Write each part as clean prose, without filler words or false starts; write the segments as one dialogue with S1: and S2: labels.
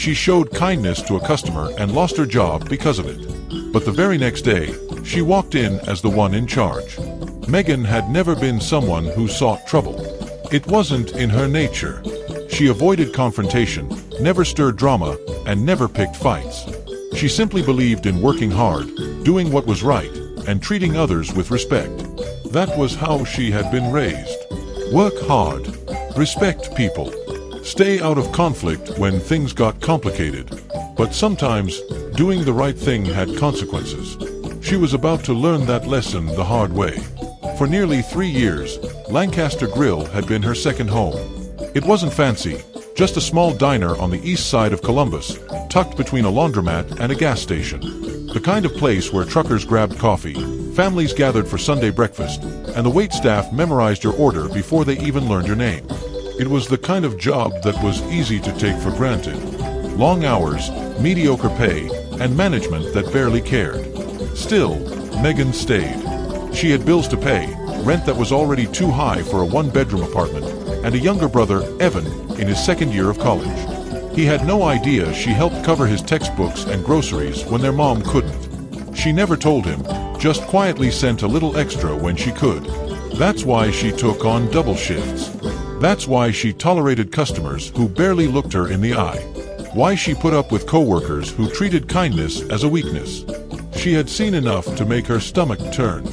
S1: She showed kindness to a customer and lost her job because of it. But the very next day, she walked in as the one in charge. Megan had never been someone who sought trouble. It wasn't in her nature. She avoided confrontation, never stirred drama, and never picked fights. She simply believed in working hard, doing what was right, and treating others with respect. That was how she had been raised. Work hard. Respect people. Stay out of conflict when things got complicated. But sometimes, doing the right thing had consequences. She was about to learn that lesson the hard way. For nearly 3 years, Lancaster Grill had been her second home. It wasn't fancy, just a small diner on the east side of Columbus, tucked between a laundromat and a gas station. The kind of place where truckers grabbed coffee, families gathered for Sunday breakfast, and the waitstaff memorized your order before they even learned your name. It was the kind of job that was easy to take for granted. Long hours, mediocre pay, and management that barely cared. Still, Megan stayed. She had bills to pay, rent that was already too high for a one-bedroom apartment, and a younger brother, Evan, in his second year of college. He had no idea she helped cover his textbooks and groceries when their mom couldn't. She never told him, just quietly sent a little extra when she could. That's why she took on double shifts. That's why she tolerated customers who barely looked her in the eye. Why she put up with coworkers who treated kindness as a weakness. She had seen enough to make her stomach turn.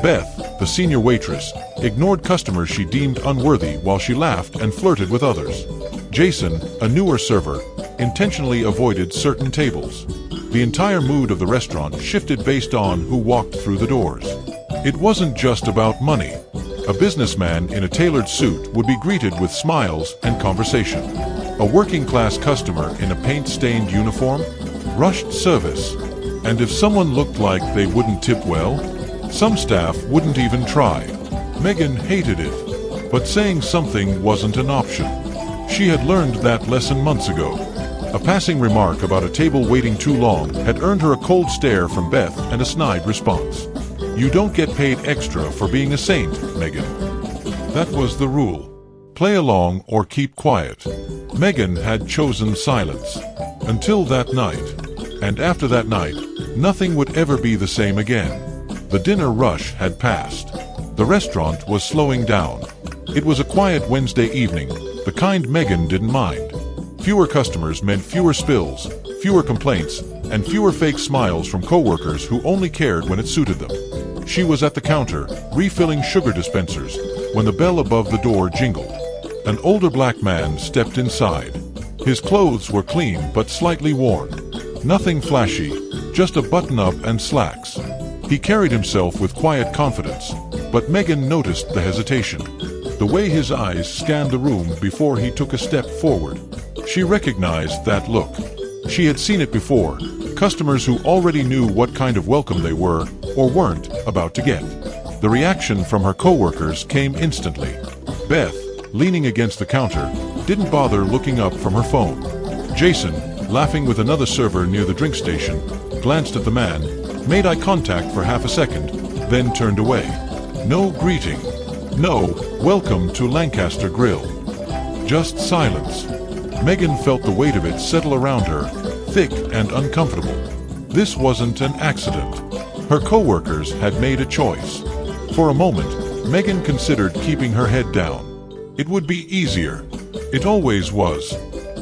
S1: Beth, the senior waitress, ignored customers she deemed unworthy while she laughed and flirted with others. Jason, a newer server, intentionally avoided certain tables. The entire mood of the restaurant shifted based on who walked through the doors. It wasn't just about money. A businessman in a tailored suit would be greeted with smiles and conversation. A working-class customer in a paint-stained uniform? Rushed service. And if someone looked like they wouldn't tip well, some staff wouldn't even try. Megan hated it, but saying something wasn't an option. She had learned that lesson months ago. A passing remark about a table waiting too long had earned her a cold stare from Beth and a snide response. You don't get paid extra for being a saint, Megan. That was the rule. Play along or keep quiet. Megan had chosen silence. Until that night. And after that night, nothing would ever be the same again. The dinner rush had passed. The restaurant was slowing down. It was a quiet Wednesday evening, the kind Megan didn't mind. Fewer customers meant fewer spills, fewer complaints, and fewer fake smiles from coworkers who only cared when it suited them. She was at the counter, refilling sugar dispensers, when the bell above the door jingled. An older black man stepped inside. His clothes were clean but slightly worn. Nothing flashy, just a button-up and slacks. He carried himself with quiet confidence, but Megan noticed the hesitation. The way his eyes scanned the room before he took a step forward. She recognized that look. She had seen it before, customers who already knew what kind of welcome they were, or weren't, about to get. The reaction from her coworkers came instantly. Beth, leaning against the counter, didn't bother looking up from her phone. Jason, laughing with another server near the drink station, glanced at the man, made eye contact for half a second, then turned away. No greeting. No, welcome to Lancaster Grill. Just silence. Megan felt the weight of it settle around her, thick and uncomfortable. This wasn't an accident. Her coworkers had made a choice. For a moment, Megan considered keeping her head down. It would be easier. It always was.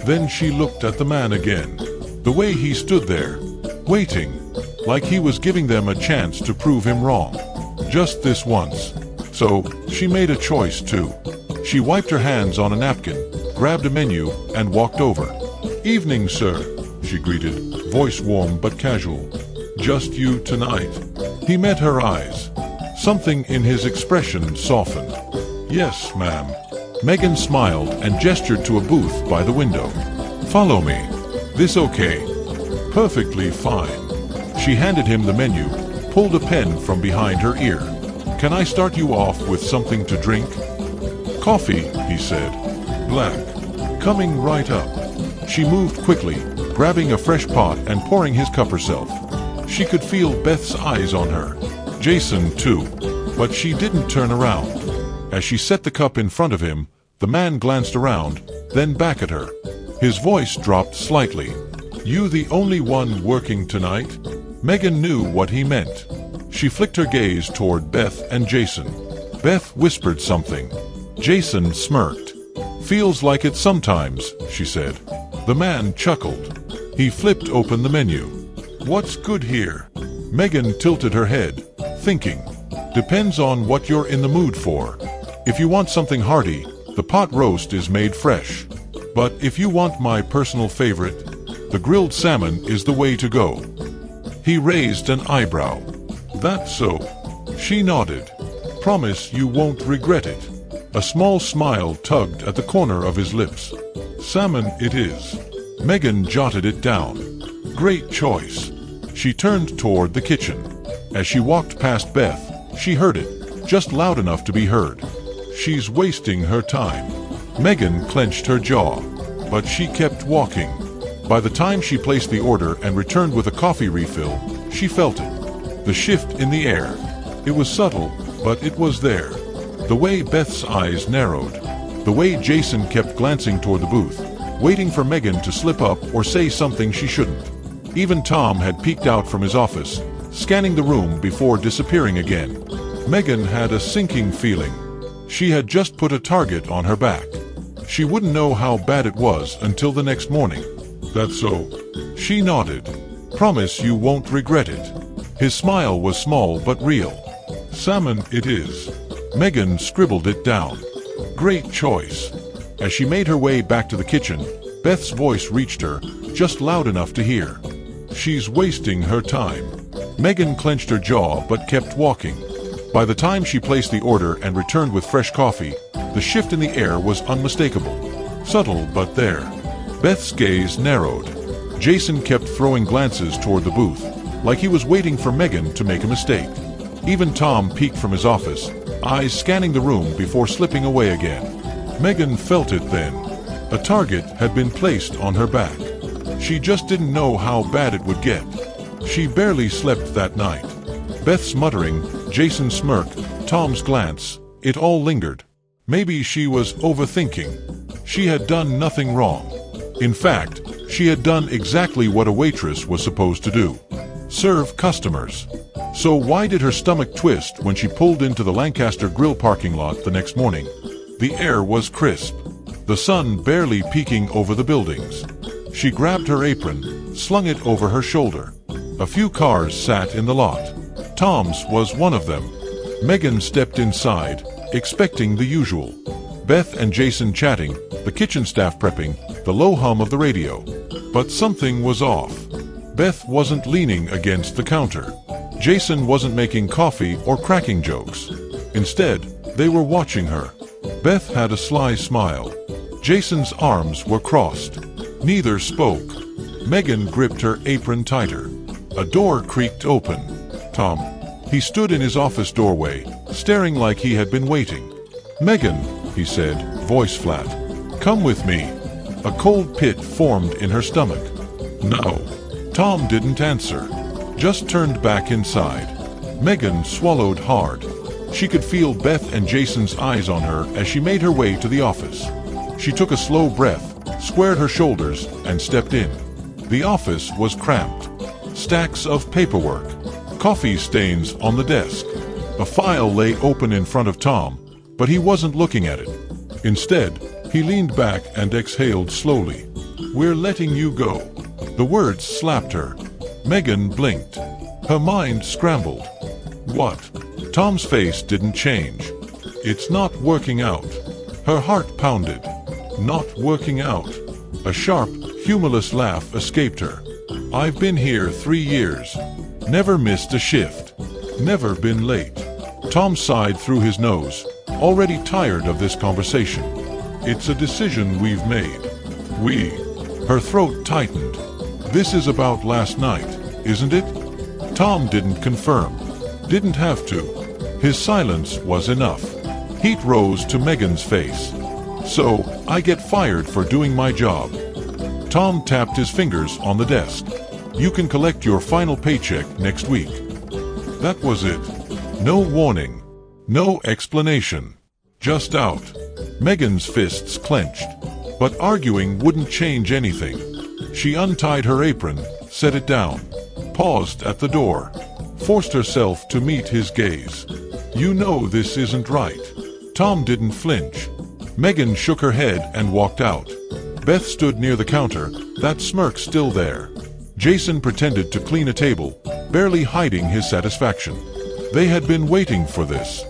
S1: Then she looked at the man again. The way he stood there, waiting, like he was giving them a chance to prove him wrong. Just this once. So, she made a choice too. She wiped her hands on a napkin, grabbed a menu, and walked over. Evening, sir, she greeted, voice warm but casual. Just you tonight. He met her eyes. Something in his expression softened. Yes, ma'am. Megan smiled and gestured to a booth by the window. Follow me. This okay? Perfectly fine. She handed him the menu, pulled a pen from behind her ear. Can I start you off with something to drink? Coffee, he said. Black. Coming right up. She moved quickly, grabbing a fresh pot and pouring his cup herself. She could feel Beth's eyes on her. Jason, too. But she didn't turn around. As she set the cup in front of him, the man glanced around, then back at her. His voice dropped slightly. "You the only one working tonight?" Megan knew what he meant. She flicked her gaze toward Beth and Jason. Beth whispered something. Jason smirked. "Feels like it sometimes," she said. The man chuckled. He flipped open the menu. "What's good here?" Megan tilted her head, thinking. "Depends on what you're in the mood for. If you want something hearty, the pot roast is made fresh. But if you want my personal favorite, the grilled salmon is the way to go." He raised an eyebrow. "That so?" She nodded. "Promise you won't regret it." A small smile tugged at the corner of his lips. "Salmon it is." Megan jotted it down. "Great choice." She turned toward the kitchen. As she walked past Beth, she heard it, just loud enough to be heard. "She's wasting her time." Megan clenched her jaw, but she kept walking. By the time she placed the order and returned with a coffee refill, she felt it. The shift in the air. It was subtle, but it was there. The way Beth's eyes narrowed. The way Jason kept glancing toward the booth, waiting for Megan to slip up or say something she shouldn't. Even Tom had peeked out from his office, scanning the room before disappearing again. Megan had a sinking feeling. She had just put a target on her back. She wouldn't know how bad it was until the next morning. "That's so." She nodded. "Promise you won't regret it." His smile was small but real. "Salmon it is." Megan scribbled it down. "Great choice." As she made her way back to the kitchen, Beth's voice reached her, just loud enough to hear. "She's wasting her time." Megan clenched her jaw but kept walking. By the time she placed the order and returned with fresh coffee, the shift in the air was unmistakable. Subtle but there. Beth's gaze narrowed. Jason kept throwing glances toward the booth, like he was waiting for Megan to make a mistake. Even Tom peeked from his office, eyes scanning the room before slipping away again. Megan felt it then. A target had been placed on her back. She just didn't know how bad it would get. She barely slept that night. Beth's muttering, Jason's smirk, Tom's glance, it all lingered. Maybe she was overthinking. She had done nothing wrong. In fact, she had done exactly what a waitress was supposed to do. Serve customers. So why did her stomach twist when she pulled into the Lancaster Grill parking lot the next morning? The air was crisp, the sun barely peeking over the buildings. She grabbed her apron, slung it over her shoulder. A few cars sat in the lot. Tom's was one of them. Megan stepped inside, expecting the usual. Beth and Jason chatting, the kitchen staff prepping, the low hum of the radio. But something was off. Beth wasn't leaning against the counter. Jason wasn't making coffee or cracking jokes. Instead, they were watching her. Beth had a sly smile. Jason's arms were crossed. Neither spoke. Megan gripped her apron tighter. A door creaked open. Tom. He stood in his office doorway, staring like he had been waiting. "Megan," he said, voice flat. "Come with me." A cold pit formed in her stomach. "No." Tom didn't answer, just turned back inside. Megan swallowed hard. She could feel Beth and Jason's eyes on her as she made her way to the office. She took a slow breath, squared her shoulders, and stepped in. The office was cramped. Stacks of paperwork. Coffee stains on the desk. A file lay open in front of Tom, but he wasn't looking at it. Instead, he leaned back and exhaled slowly. "We're letting you go." The words slapped her. Megan blinked. Her mind scrambled. "What?" Tom's face didn't change. "It's not working out." Her heart pounded. "Not working out." A sharp, humorless laugh escaped her. "I've been here 3 years. Never missed a shift. Never been late." Tom sighed through his nose, already tired of this conversation. "It's a decision we've made." "We?" Her throat tightened. "This is about last night, isn't it?" Tom didn't confirm. Didn't have to. His silence was enough. Heat rose to Megan's face. "So, I get fired for doing my job." Tom tapped his fingers on the desk. "You can collect your final paycheck next week." That was it. No warning. No explanation. Just out. Megan's fists clenched. But arguing wouldn't change anything. She untied her apron, set it down, paused at the door, forced herself to meet his gaze. "You know this isn't right." Tom didn't flinch. Megan shook her head and walked out. Beth stood near the counter, that smirk still there. Jason pretended to clean a table, barely hiding his satisfaction. They had been waiting for this.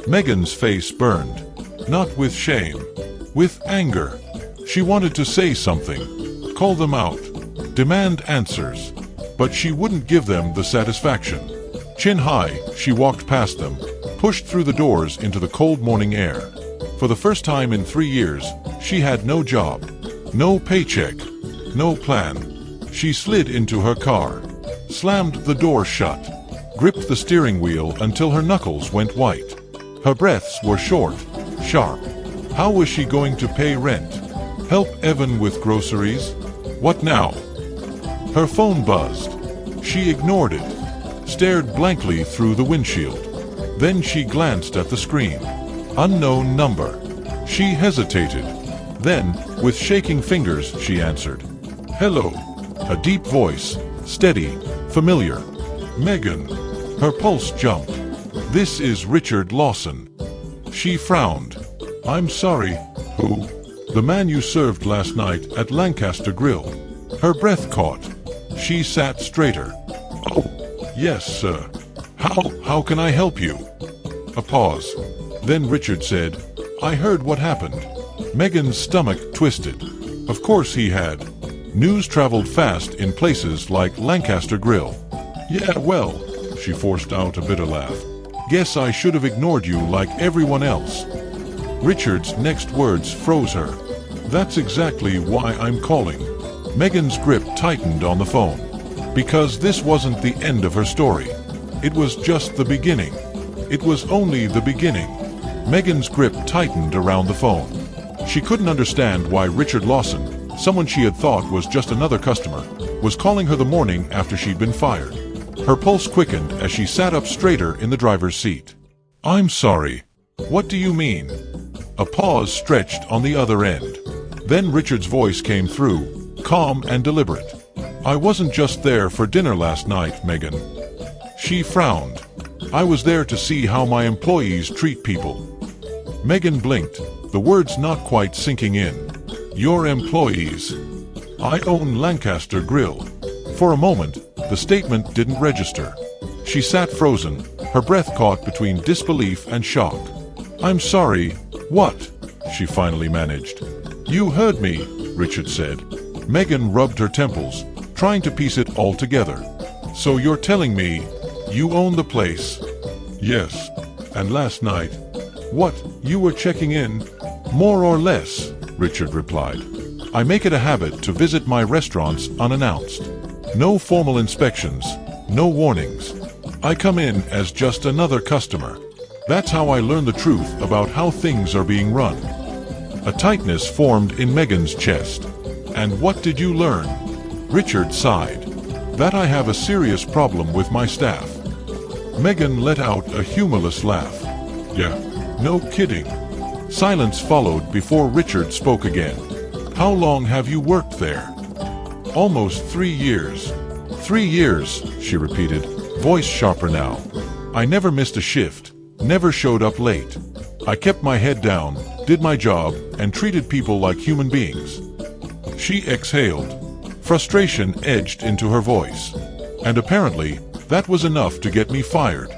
S1: Megan's face burned. Not with shame, with anger. She wanted to say something, call them out, demand answers. But she wouldn't give them the satisfaction. Chin high, she walked past them, pushed through the doors into the cold morning air. For the first time in 3 years, she had no job, no paycheck, no plan. She slid into her car, slammed the door shut, gripped the steering wheel until her knuckles went white. Her breaths were short, sharp. How was she going to pay rent? Help Evan with groceries? What now? Her phone buzzed. She ignored it, stared blankly through the windshield. Then she glanced at the screen. Unknown number. She hesitated. Then, with shaking fingers, she answered. "Hello." A deep voice, steady, familiar. "Megan." Her pulse jumped. "This is Richard Lawson." She frowned. "I'm sorry." "Who?" "The man you served last night at Lancaster Grill." Her breath caught. She sat straighter. "Oh, yes, sir. How can I help you?" A pause. Then Richard said, "I heard what happened." Megan's stomach twisted. Of course he had. News traveled fast in places like Lancaster Grill. "Yeah, well," she forced out a bitter laugh. "Guess I should have ignored you like everyone else." Richard's next words froze her. "That's exactly why I'm calling." Megan's grip tightened on the phone. Because this wasn't the end of her story. It was just the beginning. It was only the beginning. Megan's grip tightened around the phone. She couldn't understand why Richard Lawson, someone she had thought was just another customer, was calling her the morning after she'd been fired. Her pulse quickened as she sat up straighter in the driver's seat. "I'm sorry. What do you mean?" A pause stretched on the other end. Then Richard's voice came through, calm and deliberate. "I wasn't just there for dinner last night, Megan." She frowned. "I was there to see how my employees treat people." Megan blinked, the words not quite sinking in. "Your employees?" "I own Lancaster Grill." For a moment, the statement didn't register. She sat frozen, her breath caught between disbelief and shock. "I'm sorry, what?" she finally managed. "You heard me," Richard said. Megan rubbed her temples, trying to piece it all together. "So you're telling me you own the place?" "Yes. And last night..." "What, you were checking in?" "More or less," Richard replied. "I make it a habit to visit my restaurants unannounced. No formal inspections, no warnings. I come in as just another customer. That's how I learn the truth about how things are being run." A tightness formed in Megan's chest. "And what did you learn?" Richard sighed. "That I have a serious problem with my staff." Megan let out a humorless laugh. "Yeah, no kidding." Silence followed before Richard spoke again. "How long have you worked there?" "Almost 3 years." 3 years, she repeated, voice sharper now. "I never missed a shift, never showed up late. I kept my head down, did my job, and treated people like human beings." She exhaled. Frustration edged into her voice. "And apparently, that was enough to get me fired."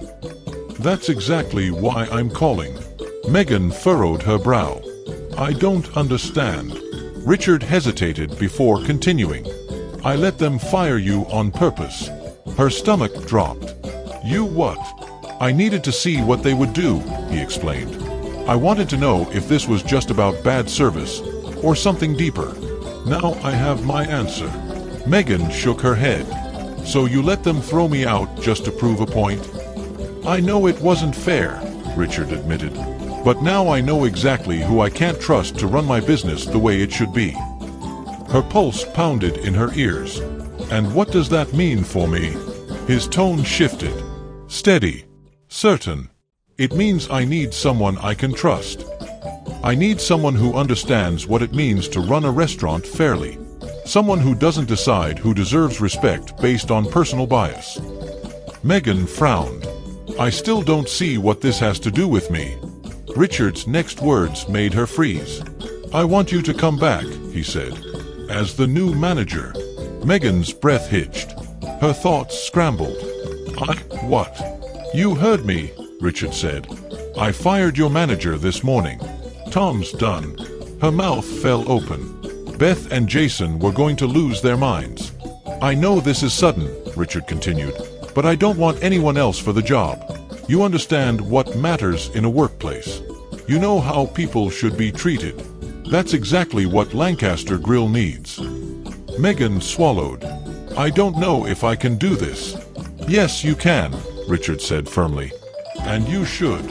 S1: "That's exactly why I'm calling." Megan furrowed her brow. "I don't understand." Richard hesitated before continuing. "I let them fire you on purpose." Her stomach dropped. "You what?" "I needed to see what they would do," he explained. "I wanted to know if this was just about bad service, or something deeper. Now I have my answer." Megan shook her head. "So you let them throw me out just to prove a point?" "I know it wasn't fair," Richard admitted. "But now I know exactly who I can't trust to run my business the way it should be." Her pulse pounded in her ears. "And what does that mean for me?" His tone shifted. Steady. Certain. "It means I need someone I can trust." I need someone who understands what it means to run a restaurant fairly. Someone who doesn't decide who deserves respect based on personal bias." Megan frowned. "I still don't see what this has to do with me." Richard's next words made her freeze. "I want you to come back," he said, "as the new manager." Megan's breath hitched. Her thoughts scrambled. What? "You heard me," Richard said. "I fired your manager this morning. Tom's done." Her mouth fell open. Beth and Jason were going to lose their minds. "I know this is sudden," Richard continued, "but I don't want anyone else for the job. You understand what matters in a workplace. You know how people should be treated. That's exactly what Lancaster Grill needs." Megan swallowed. "I don't know if I can do this." "Yes, you can," Richard said firmly. "And you should."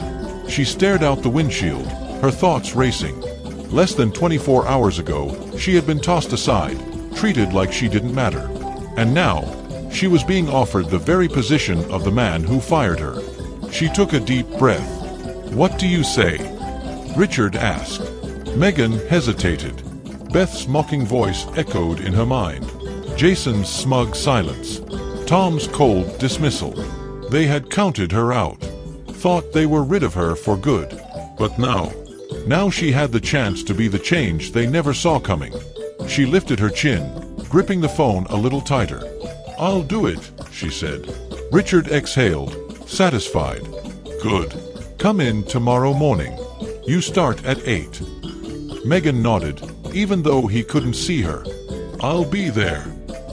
S1: She stared out the windshield, her thoughts racing. Less than 24 hours ago, she had been tossed aside, treated like she didn't matter. And now, she was being offered the very position of the man who fired her. She took a deep breath. "What do you say?" Richard asked. Megan hesitated. Beth's mocking voice echoed in her mind. Jason's smug silence. Tom's cold dismissal. They had counted her out. Thought they were rid of her for good. But now she had the chance to be the change they never saw coming. She lifted her chin, gripping the phone a little tighter. "I'll do it," she said. Richard exhaled, satisfied. "Good. Come in tomorrow morning. You start at 8. Megan nodded, even though he couldn't see her. "I'll be there."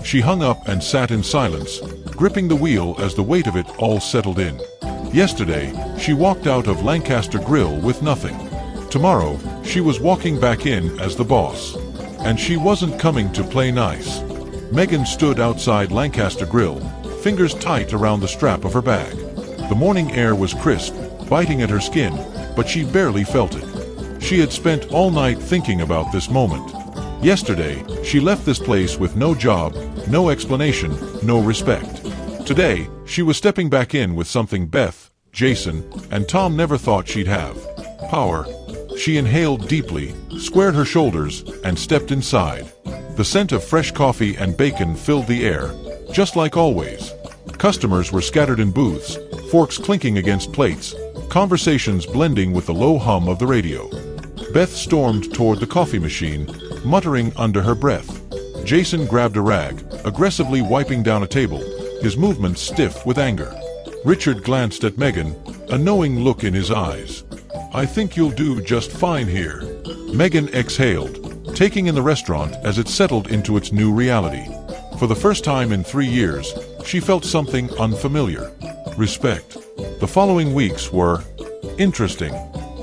S1: She hung up and sat in silence, gripping the wheel as the weight of it all settled in. Yesterday, she walked out of Lancaster Grill with nothing. Tomorrow, she was walking back in as the boss. And she wasn't coming to play nice. Megan stood outside Lancaster Grill, fingers tight around the strap of her bag. The morning air was crisp, biting at her skin, but she barely felt it. She had spent all night thinking about this moment. Yesterday, she left this place with no job, no explanation, no respect. Today, she was stepping back in with something Beth, Jason, and Tom never thought she'd have. Power. She inhaled deeply, squared her shoulders, and stepped inside. The scent of fresh coffee and bacon filled the air, just like always. Customers were scattered in booths, forks clinking against plates, conversations blending with the low hum of the radio. Beth stormed toward the coffee machine, muttering under her breath. Jason grabbed a rag, aggressively wiping down a table, his movements stiff with anger. Richard glanced at Megan, a knowing look in his eyes. "I think you'll do just fine here." Megan exhaled, taking in the restaurant as it settled into its new reality. For the first time in 3 years, she felt something unfamiliar. Respect. The following weeks were interesting.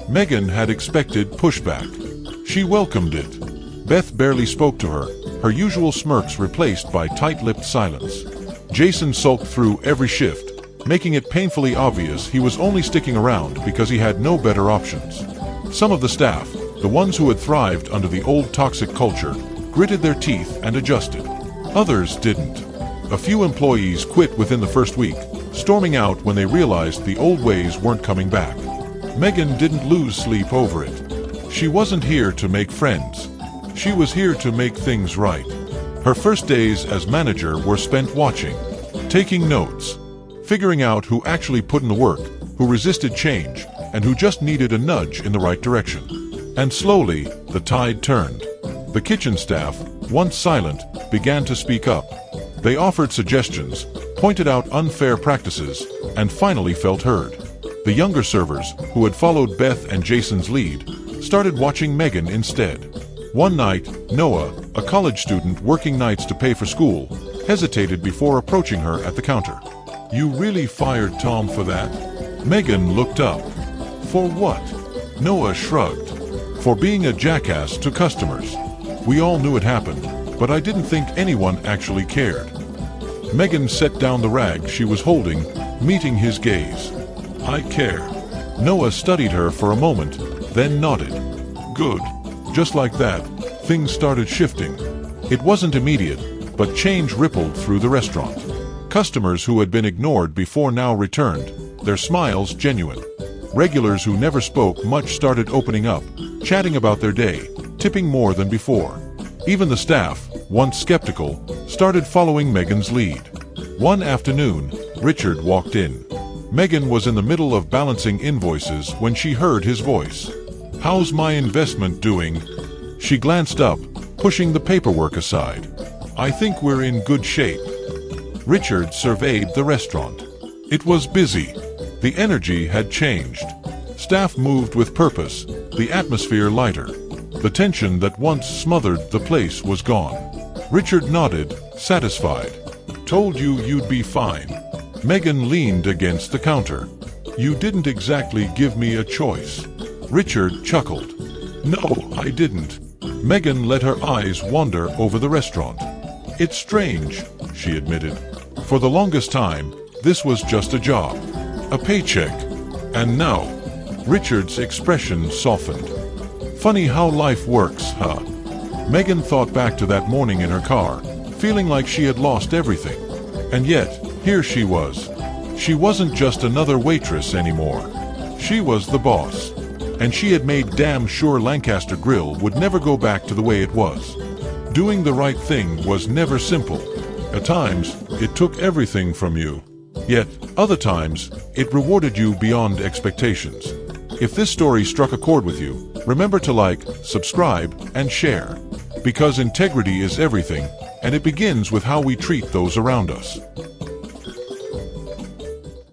S1: Megan had expected pushback. She welcomed it. Beth barely spoke to her, her usual smirks replaced by tight-lipped silence. Jason sulked through every shift, making it painfully obvious he was only sticking around because he had no better options. Some of the staff, the ones who had thrived under the old toxic culture, gritted their teeth and adjusted. Others didn't. A few employees quit within the first week, storming out when they realized the old ways weren't coming back. Megan didn't lose sleep over it. She wasn't here to make friends. She was here to make things right. Her first days as manager were spent watching, taking notes, figuring out who actually put in the work, who resisted change, and who just needed a nudge in the right direction. And slowly, the tide turned. The kitchen staff, once silent, began to speak up. They offered suggestions, pointed out unfair practices, and finally felt heard. The younger servers, who had followed Beth and Jason's lead, started watching Megan instead. One night, Noah, a college student working nights to pay for school, hesitated before approaching her at the counter. "You really fired Tom for that?" Megan looked up. "For what?" Noah shrugged. "For being a jackass to customers. We all knew it happened, but I didn't think anyone actually cared." Megan set down the rag she was holding, meeting his gaze. "I care." Noah studied her for a moment, then nodded. "Good." Just like that, things started shifting. It wasn't immediate, but change rippled through the restaurant. Customers who had been ignored before now returned, their smiles genuine. Regulars who never spoke much started opening up, chatting about their day, tipping more than before. Even the staff, once skeptical, started following Megan's lead. One afternoon, Richard walked in. Megan was in the middle of balancing invoices when she heard his voice. "How's my investment doing?" She glanced up, pushing the paperwork aside. "I think we're in good shape." Richard surveyed the restaurant. It was busy. The energy had changed. Staff moved with purpose, the atmosphere lighter. The tension that once smothered the place was gone. Richard nodded, satisfied. "Told you you'd be fine." Megan leaned against the counter. "You didn't exactly give me a choice." Richard chuckled. "No, I didn't." Megan let her eyes wander over the restaurant. "It's strange," she admitted. "For the longest time, this was just a job. A paycheck. And now..." Richard's expression softened. "Funny how life works, huh?" Megan thought back to that morning in her car, feeling like she had lost everything. And yet, here she was. She wasn't just another waitress anymore. She was the boss. And she had made damn sure Lancaster Grill would never go back to the way it was. Doing the right thing was never simple. At times, it took everything from you. Yet, other times, it rewarded you beyond expectations. If this story struck a chord with you, remember to like, subscribe, and share. Because integrity is everything, and it begins with how we treat those around us.